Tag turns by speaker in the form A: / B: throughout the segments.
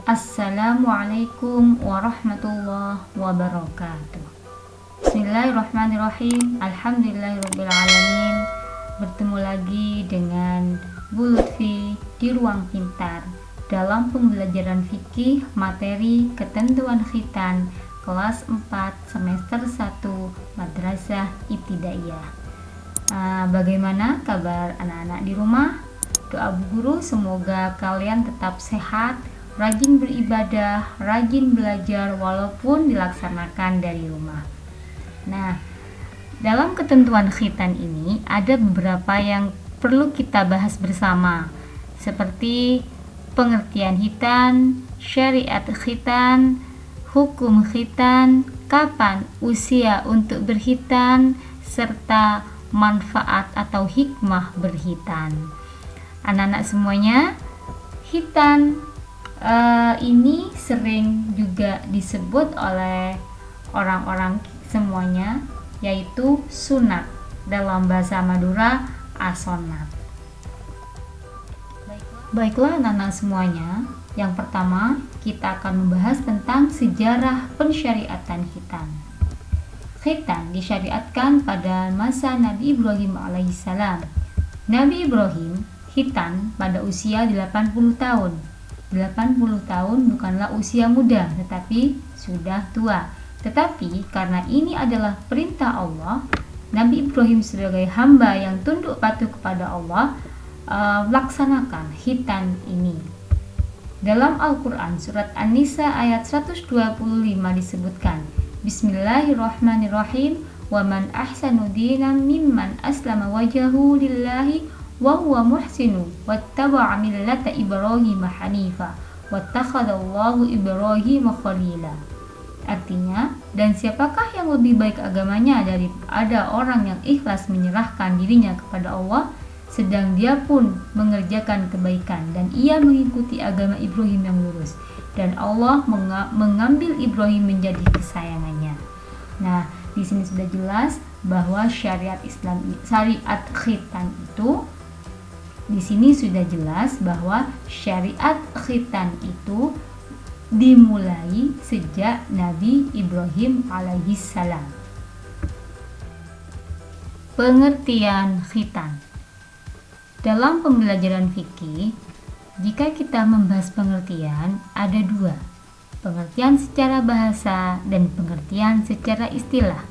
A: Assalamualaikum warahmatullahi wabarakatuh. Bismillahirrahmanirrahim. Alhamdulillahirrabbilalamin. Bertemu lagi dengan Bu Lutfi di Ruang Pintar dalam pembelajaran fikih materi ketentuan khitan kelas 4 semester 1 Madrasah Ibtidaiyah. Bagaimana kabar anak-anak di rumah? Doa Bu Guru semoga kalian tetap sehat, rajin beribadah, rajin belajar walaupun dilaksanakan dari rumah. Nah, dalam ketentuan khitan ini ada beberapa yang perlu kita bahas bersama, seperti pengertian khitan, syariat khitan, hukum khitan, kapan usia untuk berkhitan, serta manfaat atau hikmah berkhitan. Anak-anak semuanya, khitan ini sering juga disebut oleh orang-orang semuanya, yaitu sunat, dalam bahasa Madura asonat. Baiklah anak-anak semuanya, yang pertama kita akan membahas tentang sejarah pensyariatan khitan. Khitan disyariatkan pada masa Nabi Ibrahim alaihissalam. Nabi Ibrahim khitan pada usia 80 tahun. 80 tahun bukanlah usia muda, tetapi sudah tua. Tetapi karena ini adalah perintah Allah, Nabi Ibrahim sebagai hamba yang tunduk patuh kepada Allah laksanakan khitan ini. Dalam Al-Quran surat An-Nisa ayat 125 disebutkan, Bismillahirrahmanirrahim, wa man ahsanu dinan mimman aslama wajahu lillahi wa huwa muhsinu wattaba'a millata Ibrahim hanifa wattakhadallahu Ibrahim khalila. Artinya, dan siapakah yang lebih baik agamanya daripada orang yang ikhlas menyerahkan dirinya kepada Allah, sedang dia pun mengerjakan kebaikan dan ia mengikuti agama Ibrahim yang lurus, dan Allah mengambil Ibrahim menjadi kesayangannya. Nah, di sini sudah jelas bahwa syariat khitan itu, di sini sudah jelas bahwa syariat khitan itu dimulai sejak Nabi Ibrahim alaihissalam. Pengertian khitan. Dalam pembelajaran fikih, jika kita membahas pengertian, ada dua, pengertian secara bahasa dan pengertian secara istilah.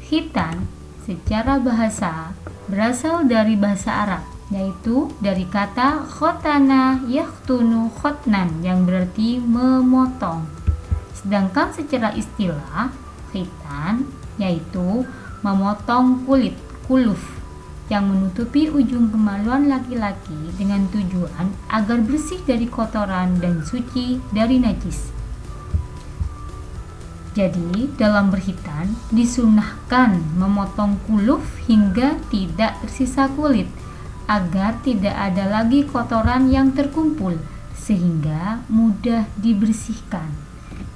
A: Khitan secara bahasa berasal dari bahasa Arab, yaitu dari kata khotana yakhtunu khotnan yang berarti memotong. Sedangkan secara istilah, khitan yaitu memotong kulit, kuluf, yang menutupi ujung kemaluan laki-laki dengan tujuan agar bersih dari kotoran dan suci dari najis. Jadi, dalam berkhitan disunahkan memotong kuluf hingga tidak tersisa kulit, agar tidak ada lagi kotoran yang terkumpul sehingga mudah dibersihkan.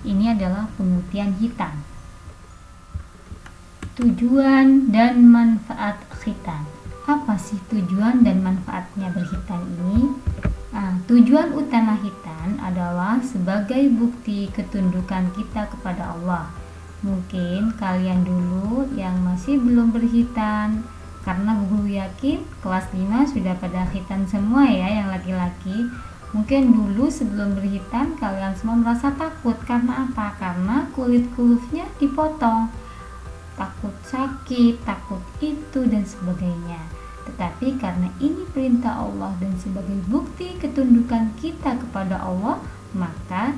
A: Ini adalah pengertian khitan. Tujuan dan manfaat khitan. Apa sih tujuan dan manfaatnya berkhitan ini? Tujuan utama khitan adalah sebagai bukti ketundukan kita kepada Allah. Mungkin kalian dulu yang masih belum berkhitan, karena guru yakin kelas 5 sudah pada khitan semua ya yang laki-laki. Mungkin dulu sebelum berkhitan kalian semua merasa takut. Karena apa? Karena kulit kulufnya dipotong. Takut sakit, takut itu dan sebagainya. Tetapi karena ini perintah Allah dan sebagai bukti ketundukan kita kepada Allah, maka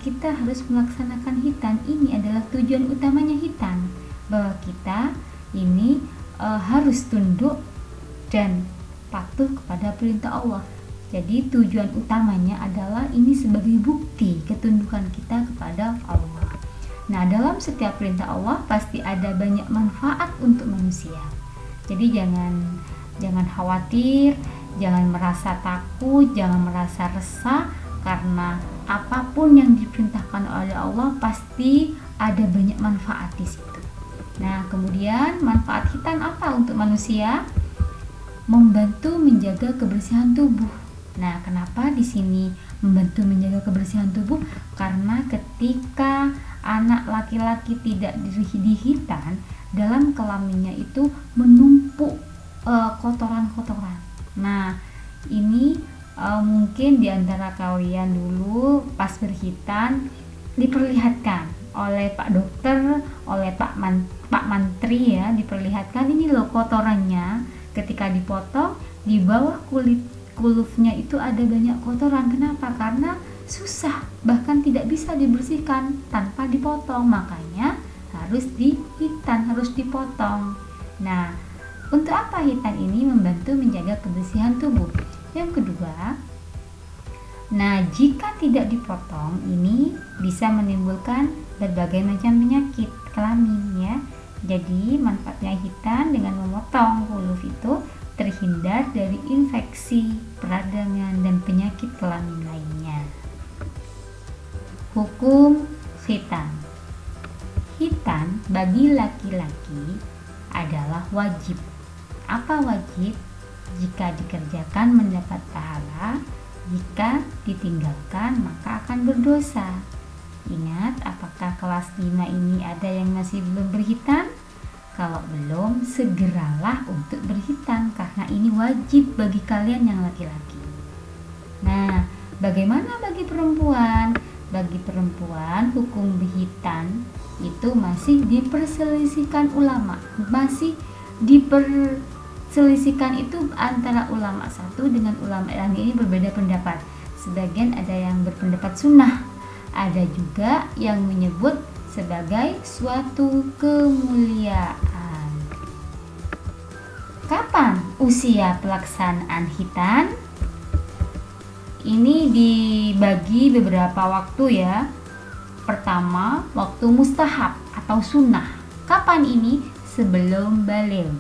A: kita harus melaksanakan khitan. Ini adalah tujuan utamanya khitan, bahwa kita ini harus tunduk dan patuh kepada perintah Allah. Jadi tujuan utamanya adalah ini sebagai bukti ketundukan kita kepada Allah. Nah, dalam setiap perintah Allah pasti ada banyak manfaat untuk manusia. Jadi jangan khawatir, jangan merasa takut, jangan merasa resah, karena apapun yang diperintahkan oleh Allah pasti ada banyak manfaat di situ. Nah, kemudian manfaat khitan apa untuk manusia? Membantu menjaga kebersihan tubuh. Nah, kenapa di sini membantu menjaga kebersihan tubuh? Karena ketika anak laki-laki tidak dihitan, dalam kelaminnya itu menumpuk kotoran-kotoran. Nah, ini mungkin diantara kalian dulu pas berhitan diperlihatkan oleh Pak Dokter, oleh Pak Mantri ya, diperlihatkan ini loh kotorannya. Ketika dipotong, di bawah kulufnya itu ada banyak kotoran. Kenapa? Karena susah, bahkan tidak bisa dibersihkan tanpa dipotong. Makanya harus dihitan, harus dipotong. Nah, untuk apa hitan ini? Membantu menjaga kebersihan tubuh. Yang kedua, nah jika tidak dipotong, ini bisa menimbulkan berbagai macam penyakit kelamin ya. Jadi manfaatnya hitan dengan memotong kuluf itu terhindar dari infeksi, peradangan, dan penyakit kelamin lainnya. Hukum hitan. Hitan bagi laki-laki adalah wajib. Apa wajib? Jika dikerjakan mendapat pahala, jika ditinggalkan maka akan berdosa. Ingat, apakah kelas 5 ini ada yang masih belum berhitan? Kalau belum, segeralah untuk berhitan karena ini wajib bagi kalian yang laki-laki. Nah, bagaimana bagi perempuan? Bagi perempuan, hukum berhitan itu masih diperselisihkan ulama. Masih diperselisihkan itu antara ulama satu dengan ulama yang ini berbeda pendapat. Sebagian ada yang berpendapat sunnah, ada juga yang menyebut sebagai suatu kemuliaan. Kapan usia pelaksanaan hitan? Ini dibagi beberapa waktu ya. Pertama, waktu mustahab atau sunnah. Kapan ini? Sebelum baligh.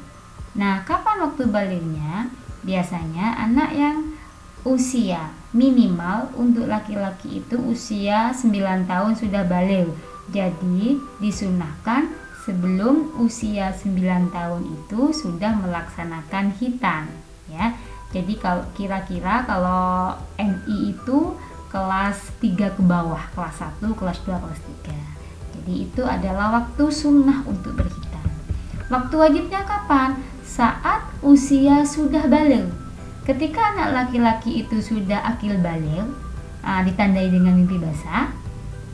A: Nah, kapan waktu balighnya? Biasanya anak yang usia minimal untuk laki-laki itu usia 9 tahun sudah baligh. Jadi disunahkan sebelum usia 9 tahun itu sudah melaksanakan hitan ya. Jadi kalau kira-kira kalau MI itu kelas 3 ke bawah, kelas 1, kelas 2, kelas 3. Jadi itu adalah waktu sunnah untuk berhitan. Waktu wajibnya kapan? Saat usia sudah baligh. Ketika anak laki-laki itu sudah akil baligh, ditandai dengan mimpi basah,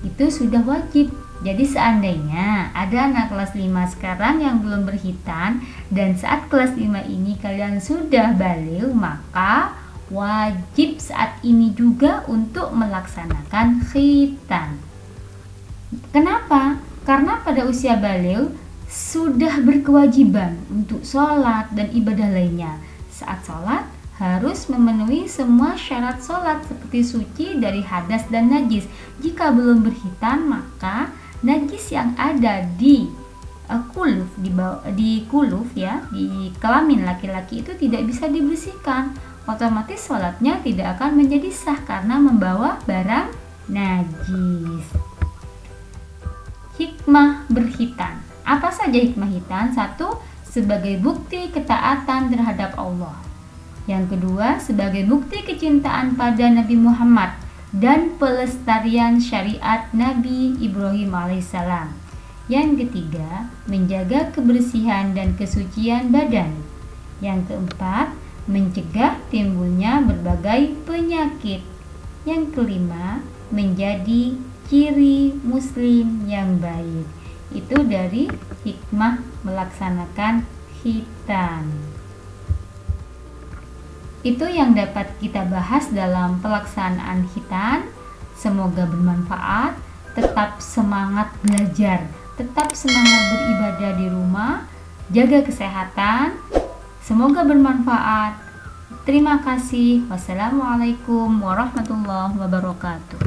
A: itu sudah wajib. Jadi seandainya ada anak kelas 5 sekarang yang belum berhitan dan saat kelas 5 ini kalian sudah baligh, maka wajib saat ini juga untuk melaksanakan khitan. Kenapa? Karena pada usia baligh sudah berkewajiban untuk sholat dan ibadah lainnya. Saat sholat harus memenuhi semua syarat sholat seperti suci dari hadas dan najis. Jika belum berhitan, maka najis yang ada di kuluf, di kuluf ya, di kelamin laki-laki itu tidak bisa dibersihkan. Otomatis sholatnya tidak akan menjadi sah karena membawa barang najis. Hikmah berhitan. Apa saja hikmah hitan? 1. Sebagai bukti ketaatan terhadap Allah. Yang kedua, sebagai bukti kecintaan pada Nabi Muhammad dan pelestarian syariat Nabi Ibrahim alaihissalam. Yang ketiga, menjaga kebersihan dan kesucian badan. Yang keempat, mencegah timbulnya berbagai penyakit. Yang kelima, menjadi ciri muslim yang baik. Itu dari hikmah melaksanakan khitan. Itu yang dapat kita bahas dalam pelaksanaan khitan. Semoga bermanfaat. Tetap semangat belajar, tetap semangat beribadah di rumah, jaga kesehatan. Semoga bermanfaat. Terima kasih. Wassalamualaikum warahmatullahi wabarakatuh.